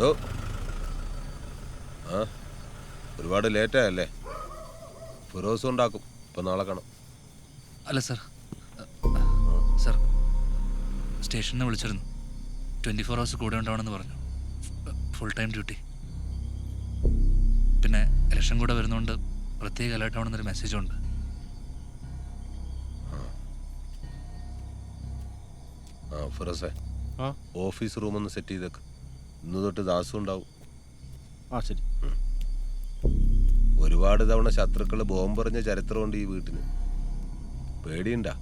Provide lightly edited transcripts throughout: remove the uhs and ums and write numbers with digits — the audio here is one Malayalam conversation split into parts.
ഓ ആ ഒരുപാട് ലേറ്റായല്ലേ? ഫിറോസ് ഉണ്ടാക്കും. ഇപ്പം നാളെ കാണാം. അല്ല സർ, സർ സ്റ്റേഷനിൽ വിളിച്ചിരുന്നു. 24 hours കൂടെ ഉണ്ടാവണമെന്ന് പറഞ്ഞു. Full time duty. പിന്നെ ഇലക്ഷൻ കൂടെ വരുന്നതുകൊണ്ട് പ്രത്യേക അലേർട്ട് ആവണമെന്നൊരു മെസ്സേജുണ്ട്. ആ ഫിറോസേ, ഓഫീസ് റൂമൊന്ന് സെറ്റ് ചെയ്തേക്ക്. ഇന്ന് തൊട്ട് ദാസും ഉണ്ടാവും. ആ ശരി. ഒരുപാട് തവണ ശത്രുക്കൾ ബോംബെറിഞ്ഞ ചരിത്രമുണ്ട് ഈ വീട്ടിന്. പേടിയുണ്ടാ?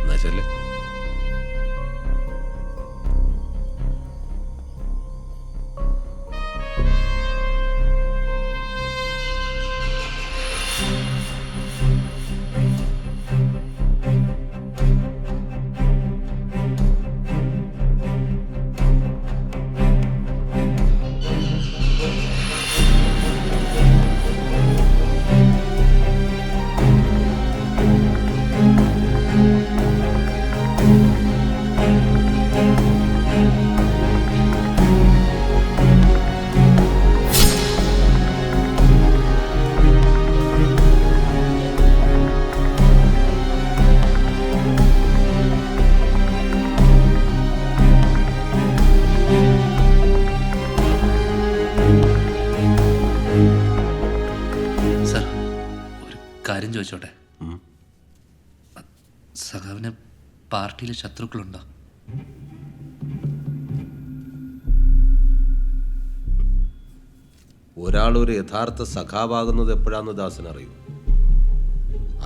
എന്നാ ചെല്ലേ. സർ, ഒരു കാര്യം ചോദിച്ചോട്ടെ? സഖാവിന് പാർട്ടിയിൽ ശത്രുക്കളുണ്ടോ? ഒരാളൊരു യഥാർത്ഥ സഖാവാകുന്നത് എപ്പോഴാന്ന് ദാസൻ അറിയൂ.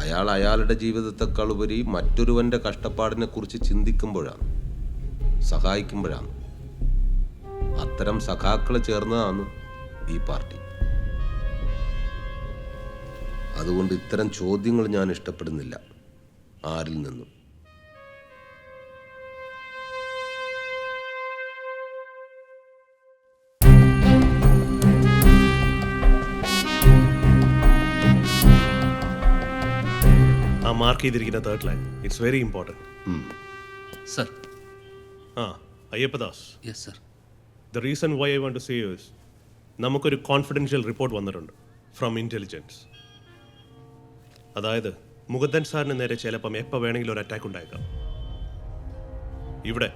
അയാൾ അയാളുടെ ജീവിതത്തെക്കാൾ ഉപരി മറ്റൊരുവന്റെ കഷ്ടപ്പാടിനെ കുറിച്ച് ചിന്തിക്കുമ്പോഴാണ്, സഹായിക്കുമ്പോഴാണ്. അത്തരം സഖാക്കൾ ചേർന്നതാണ് ഈ പാർട്ടി. അതുകൊണ്ട് ഇത്തരം ചോദ്യങ്ങൾ ഞാൻ ഇഷ്ടപ്പെടുന്നില്ല ആരിൽ നിന്നും. ആ മാർക്ക് ചെയ്തിരിക്കുന്ന third line, it's very important. Sir. Ayyappadas, yes sir. The reason why I want to say you is, നമുക്കൊരു കോൺഫിഡൻഷ്യൽ റിപ്പോർട്ട് വന്നിട്ടുണ്ട് ഫ്രം ഇൻ്റലിജൻസ്. അതായത് മുകുന്ദൻ സാറിന് നേരെ ചിലപ്പം എപ്പോൾ വേണമെങ്കിലും ഒരു അറ്റാക്ക് ഉണ്ടായേക്കാം. ഇവിടെ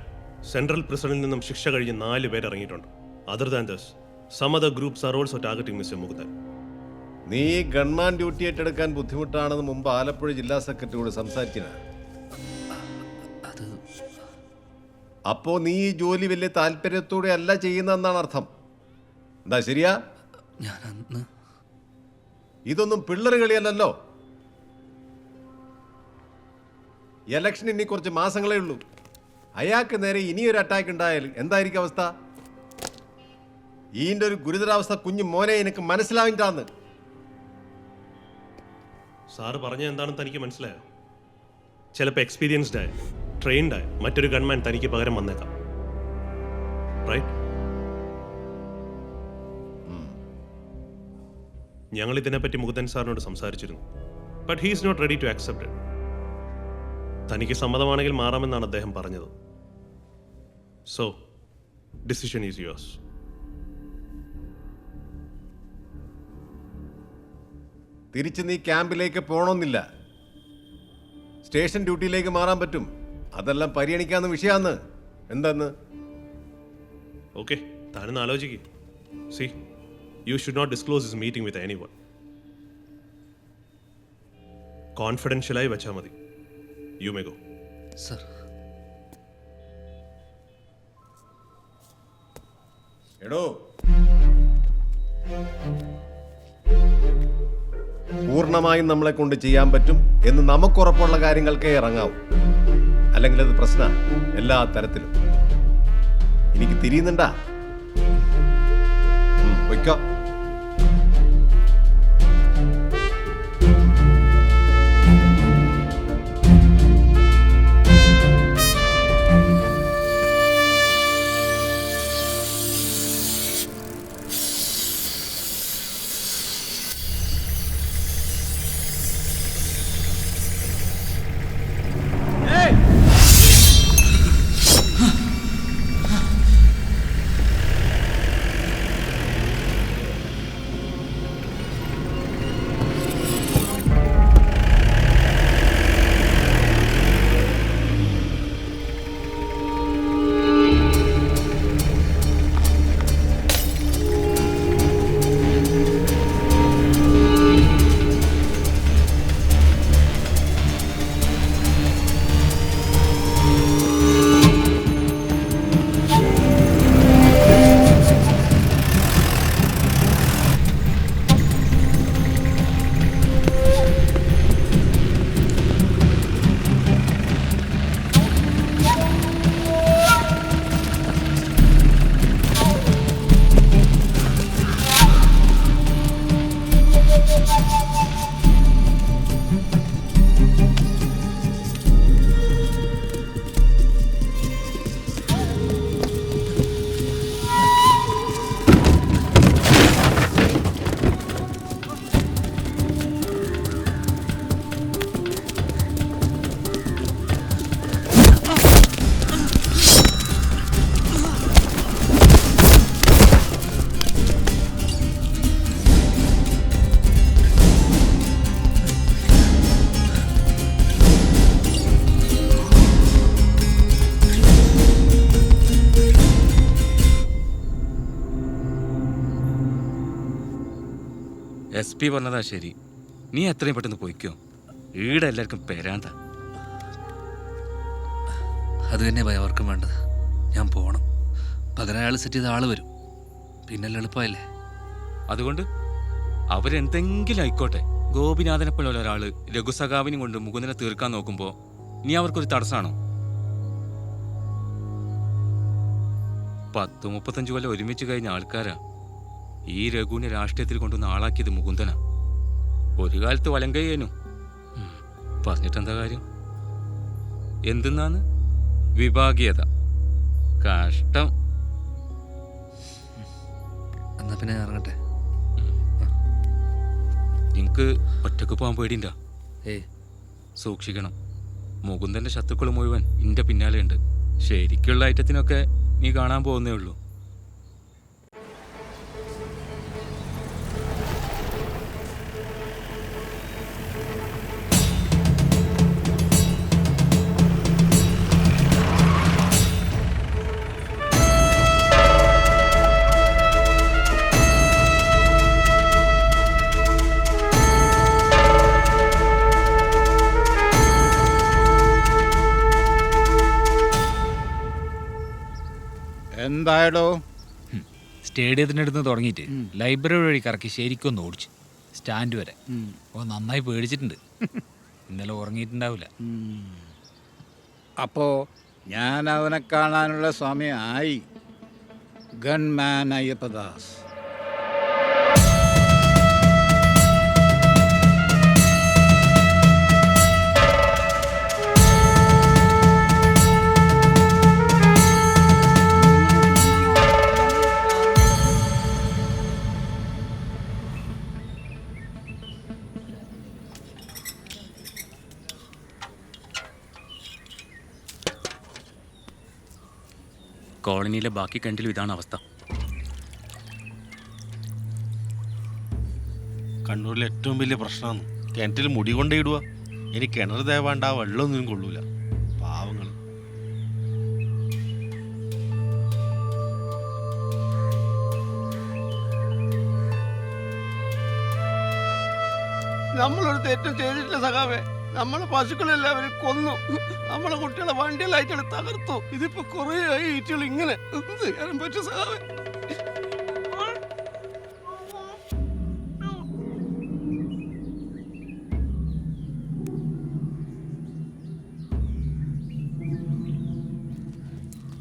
സെൻട്രൽ പ്രസിഡന്റിൽ നിന്നും ശിക്ഷ കഴിഞ്ഞ് 4 പേർ ഇറങ്ങിയിട്ടുണ്ട്. Other than this, some other groups are also targeting mister Mukundan. നീ ഗൺമാൻ ഡ്യൂട്ടി ഏറ്റെടുക്കാൻ ബുദ്ധിമുട്ടാണെന്ന് മുമ്പ് ആലപ്പുഴ ജില്ലാ സെക്രട്ടറിയോട് സംസാരിച്ചില്ല? അത് അപ്പോ നീ ഈ ജോലി വലിയ താല്പര്യത്തോടെ അല്ല ചെയ്യുന്നതെന്നാണ് അർത്ഥം. എന്താ ശരിയാ? ഞാൻ അന്ന് ഇതൊന്നും പിള്ളേർ കളിയല്ലല്ലോ. ഇലക്ഷൻ ഇനി കുറച്ച് മാസങ്ങളേ ഉള്ളൂ. അയാൾക്ക് നേരെ ഇനിയൊരു അറ്റാക്ക് ഉണ്ടായാൽ എന്തായിരിക്കും അവസ്ഥ? ഈൻ്റെ ഒരു ഗുരുതരാവസ്ഥ കുഞ്ഞു മോനെ എനിക്ക് മനസ്സിലാവില്ലാന്ന്. സാറ് പറഞ്ഞത് എന്താണെന്ന് തനിക്ക് മനസ്സിലായോ? ചിലപ്പോൾ എക്സ്പീരിയൻസ്ഡ് ആയ, ട്രെയിൻഡ് ആയ മറ്റൊരു ഗൺമാൻ തനിക്ക് പകരം വന്നേക്കാം. റൈറ്റ്? ഞങ്ങൾ ഇതിനെപ്പറ്റി മുകുന്ദൻ സാറിനോട് സംസാരിച്ചിരുന്നു. But he is not ready to accept it. തനിക്ക് സമ്മതമാണെങ്കിൽ മാറാമെന്നാണ് അദ്ദേഹം പറഞ്ഞത്. So decision is yours. തിരിച്ച് നീ ക്യാമ്പിലേക്ക് പോകണമെന്നില്ല. സ്റ്റേഷൻ ഡ്യൂട്ടിയിലേക്ക് മാറാൻ പറ്റും. അതെല്ലാം പരിഗണിക്കാവുന്ന വിഷയമാണ്. എന്താന്ന്? ഓക്കെ, താനൊന്ന് ആലോചിക്കുക. See, you should not disclose this meeting with anyone. കോൺഫിഡൻഷ്യലായി വെച്ചാൽ മതി. You may go. സർ. എടോ, പൂർണ്ണമായും നമ്മളെ കൊണ്ട് ചെയ്യാൻ പറ്റും എന്ന് നമുക്കുറപ്പുള്ള കാര്യങ്ങൾക്കേ ഇറങ്ങാവൂ. അല്ലെങ്കിൽ അത് പ്രശ്നമാണ് എല്ലാ തരത്തിലും. എനിക്ക് തിരിയുന്നുണ്ടാ? വയ്ക്കോ. SP പറഞ്ഞതാ ശരി. നീ എത്രയും പെട്ടെന്ന് പോയിക്കോ. ഈടെ എല്ലാവർക്കും പെരാന്ത. അത് തന്നെ ഭയ അവർക്കും വേണ്ടത്. ഞാൻ പോകണം. പകരം അയാൾ സെറ്റ് ചെയ്ത ആള് വരും. പിന്നെല്ലാം എളുപ്പമായില്ലേ? അതുകൊണ്ട് അവരെന്തെങ്കിലും ആയിക്കോട്ടെ. ഗോപിനാഥനെ പോലെ ഒരാള് രഘുസഖാവിനും കൊണ്ട് മുകുന്ദനെ തീർക്കാൻ നോക്കുമ്പോ നീ അവർക്കൊരു തടസ്സമാണോ? 10-35 കൊല്ലം ഒരുമിച്ച് കഴിഞ്ഞ ആൾക്കാരാ. ഈ രഘുവിനെ രാഷ്ട്രീയത്തിൽ കൊണ്ടുവന്ന ആളാക്കിയത് മുകുന്ദനാ. ഒരു കാലത്ത് വലം കയ്യേനു. പറഞ്ഞിട്ടെന്താ കാര്യം? എന്തെന്നാന്ന്? വിഭാഗീയത. കഷ്ടം. എന്നാ പിന്നെ ഇറങ്ങട്ടെ. എനിക്ക് ഒറ്റക്ക് പോകാൻ പേടിണ്ടാ? ഏയ്, സൂക്ഷിക്കണം. മുകുന്ദന്റെ ശത്രുക്കൾ മുഴുവൻ ഇന്റെ പിന്നാലെ ഉണ്ട്. ശരിക്കുള്ള ഐറ്റത്തിനൊക്കെ നീ കാണാൻ പോകുന്നേ ഉള്ളൂ. എന്തായടോ? സ്റ്റേഡിയത്തിനടുത്ത് തുടങ്ങിയിട്ട് ലൈബ്രറി വഴി കറക്കി ശരിക്കൊന്ന് ഓടിച്ചു സ്റ്റാൻഡ് വരെ. ഓ നന്നായി പേടിച്ചിട്ടുണ്ട്. ഇന്നലെ ഉറങ്ങിയിട്ടുണ്ടാവില്ല. അപ്പോ ഞാൻ അവനെ കാണാനുള്ള സമയമായി. ഗൺമാൻ അയ്യപ്പദാസ്. കോളനിയിലെ ബാക്കി കിണറ്റിലും ഇതാണ് അവസ്ഥ. കണ്ണൂരിലെ ഏറ്റവും വലിയ പ്രശ്നമാണ് കിണറ്റിൽ മുടി കൊണ്ടേ ഇടുക. ഇനി കിണർ തേവാണ്ട് ആ വെള്ളമൊന്നും കൊള്ളൂല. പാവങ്ങൾ. നമ്മളൊരു തെറ്റും ചെയ്തിട്ടില്ല സഖാവേ. നമ്മളെ പശുക്കളെല്ലാവരും കൊന്നു. നമ്മളെ കുട്ടികളെ വണ്ടിയിലായിട്ട് തകർത്തു. ഇതിപ്പോ കുറെ ആയി ഈറ്റുകൾ ഇങ്ങനെ. എന്ത് ചെയ്യാനും പറ്റും സഖാവേ?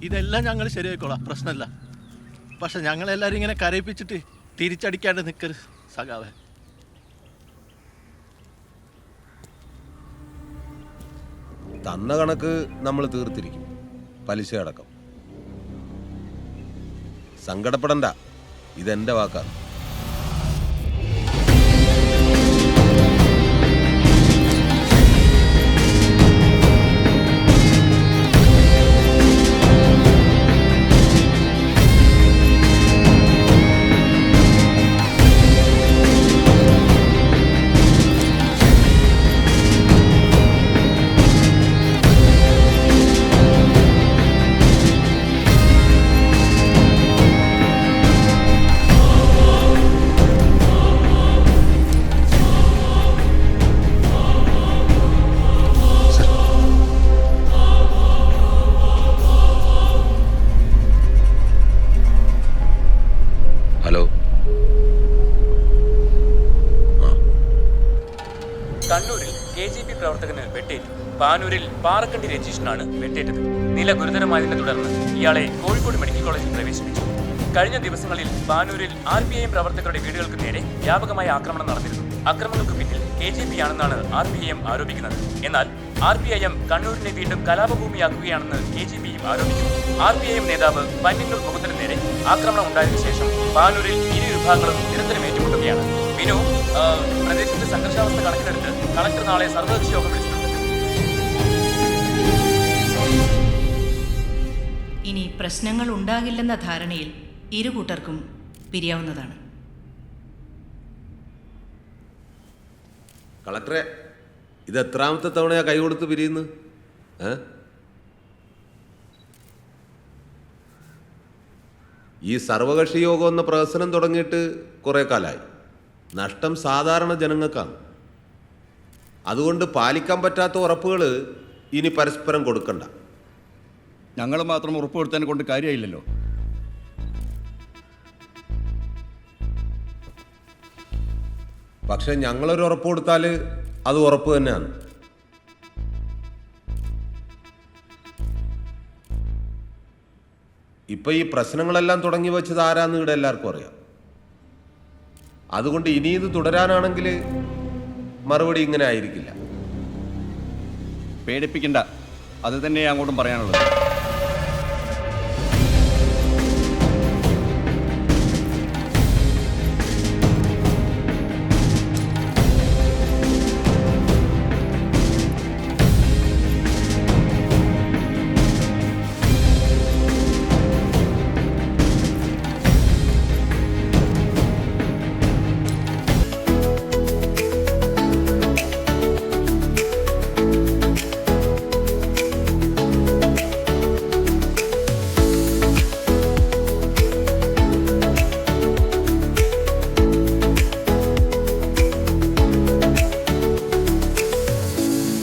ഇതെല്ലാം ഞങ്ങൾ ശരിയായിക്കോളാം, പ്രശ്നമില്ല. പക്ഷെ ഞങ്ങളെല്ലാവരും ഇങ്ങനെ കരയിപ്പിച്ചിട്ട് തിരിച്ചടിക്കാണ്ട് നിൽക്കരുത് സഖാവേ. തന്ന കണക്ക് നമ്മൾ തീർത്തിരിക്കും, പലിശ അടക്കം. സങ്കടപ്പെടണ്ട, ഇതെന്റെ വാക്കാണ്. ഹലോ. കണ്ണൂരിൽ KGP പ്രവർത്തകന് വെട്ടേറ്റു. പാനൂരിൽ പാറക്കണ്ടി രജീഷിനാണ് വെട്ടേറ്റത്. നില ഗുരുതരമായതിനെ തുടർന്ന് ഇയാളെ കോഴിക്കോട് മെഡിക്കൽ കോളേജിൽ പ്രവേശിപ്പിച്ചു. കഴിഞ്ഞ ദിവസങ്ങളിൽ പാനൂരിൽ RPIM പ്രവർത്തകരുടെ വീടുകൾക്ക് നേരെ വ്യാപകമായ ആക്രമണം നടന്നിരുന്നു. അക്രമങ്ങൾക്ക് പിന്നിൽ KGP ആണെന്നാണ് RPIM ആരോപിക്കുന്നത്. എന്നാൽ RPIM കണ്ണൂരിനെ വീണ്ടും കലാപഭൂമിയാക്കുകയാണെന്ന് KGPയും ആരോപിക്കുന്നു. RPIM നേതാവ് പന്നിന്നൂർ മുകുന്ദന് നേരെ ആക്രമണം ഉണ്ടായതിനു ശേഷം പാനൂരിൽ ഇരു വിഭാഗങ്ങളും നിരന്തരം ഏറ്റുമുട്ടുകയാണ്. വിനു, പ്രദേശത്തെ സംഘർഷാവസ്ഥ കണക്കിലെടുത്ത് കളക്ടർ നാളെ സർവകക്ഷി യോഗം വിളിച്ചിട്ടുണ്ട്. ഇനി പ്രശ്നങ്ങൾ ഉണ്ടാകില്ലെന്ന ധാരണയിൽ ഇരു കൂട്ടർക്കും പിരിയാവുന്നതാണ്. കളക്ടറെ, ഇത് എത്രാമത്തെ തവണയാ കൈ കൊടുത്ത് പിരിയുന്നു? ഈ സർവകക്ഷി യോഗം എന്ന പ്രഹസനം തുടങ്ങിയിട്ട് കുറേ കാലമായി. നഷ്ടം സാധാരണ ജനങ്ങൾക്കാണ്. അതുകൊണ്ട് പാലിക്കാൻ പറ്റാത്ത ഉറപ്പുകൾ ഇനി പരസ്പരം കൊടുക്കണ്ട. ഞങ്ങൾ മാത്രം ഉറപ്പ് കൊടുത്തതിനെ കൊണ്ട് കാര്യമായില്ലല്ലോ. പക്ഷെ ഞങ്ങളൊരു ഉറപ്പ് കൊടുത്താൽ അത് ഉറപ്പ് തന്നെയാണ്. ഇപ്പൊ ഈ പ്രശ്നങ്ങളെല്ലാം തുടങ്ങി വെച്ചത് ആരാന്ന് ഇവിടെ എല്ലാവർക്കും അറിയാം. അതുകൊണ്ട് ഇനി ഇത് തുടരാനാണെങ്കിൽ മറുപടി ഇങ്ങനെ ആയിരിക്കില്ല. പേടിപ്പിക്കണ്ട, അത് തന്നെയാണ് അങ്ങോട്ടും പറയാനുള്ളത്.